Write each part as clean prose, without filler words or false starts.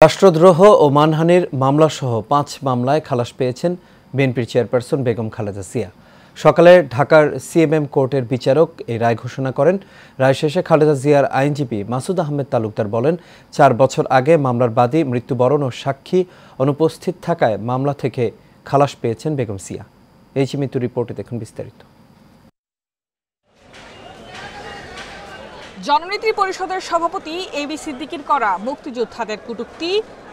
রাষ্ট্রদ্রোহ ও মানহানির মামলাসহ ৫ মামলায় খালাস পেয়েছেন বিএনপির চেয়ারপারসন বেগম খালেদা জিয়া। সকালে ঢাকার সিএমএম কোর্টের বিচারক এই রায় ঘোষণা করেন। রায় শেষে খালেদা জিয়ার আইনজীবী মাসুদ আহমেদ তালুকদার বলেন, ৪ বছর আগে মামলার বাদী মৃত্যুবরণ ও সাক্ষী অনুপস্থিত থাকায় মামলা থেকে খালাস পেয়েছেন বেগম জিয়া। এই মৃত্যু রিপোর্টে দেখুন বিস্তারিত। জননেত্রী পরিষদের সভাপতি এবি সিদ্দিকীর করা মুক্তিযোদ্ধাদের কটূক্তি,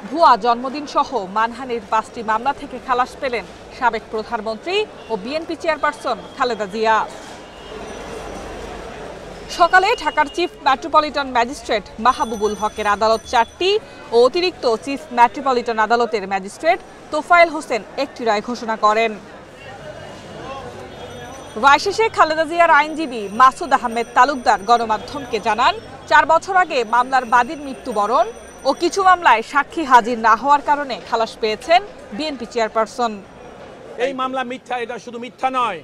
ভুয়া জন্মদিন সহ মানহানির ৫টি মামলা থেকে খালাস পেলেন সাবেক প্রধানমন্ত্রী ও বিএনপি চেয়ারপারসন খালেদা জিয়া। সকালে ঢাকার চিফ মেট্রোপলিটন ম্যাজিস্ট্রেট মাহবুবুল হকের আদালত ৪টি ও অতিরিক্ত চিফ মেট্রোপলিটন আদালতের ম্যাজিস্ট্রেট তোফায়েল হোসেন একটি রায় ঘোষণা করেন। রায় শেষে খালেদা জিয়ার আইনজীবী মাসুদ আহমেদ তালুকদার গণমাধ্যমকে জানান, ৪ বছর আগে মামলার বাদীর মৃত্যুবরণ ও কিছু মামলায় সাক্ষী হাজির না হওয়ার কারণে খালাস পেয়েছেন বিএনপি চেয়ারপারসন। এই মামলা মিথ্যা, এটা শুধু মিথ্যা নয়,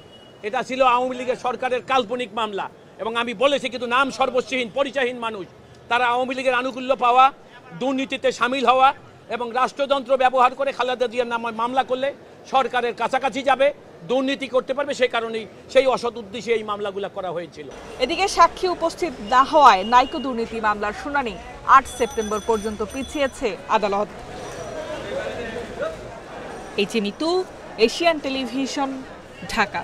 এটা ছিল আওয়ামী লীগের সরকারের কাল্পনিক মামলা। এবং আমি বলেছি, কিন্তু নাম সর্বস্বহীন পরিচয়হীন মানুষ, তারা আওয়ামী লীগের আনুকূল্য পাওয়া, দুর্নীতিতে সামিল হওয়া এবং রাষ্ট্রযন্ত্র ব্যবহার করে খালেদা জিয়ার নামে মামলা করলে সরকারের কাছাকাছি যাবে, দুর্নীতি করতে পারবে, সেই কারণেই সেই অসৎ উদ্দেশ্যে এই মামলাগুলো করা হয়েছিল। এদিকে সাক্ষী উপস্থিত না হওয়ায় নাইকো দুর্নীতি মামলার শুনানি ৮ সেপ্টেম্বর পর্যন্ত পিছিয়েছে আদালত। এই মিতু, এশিয়ান টেলিভিশন, ঢাকা।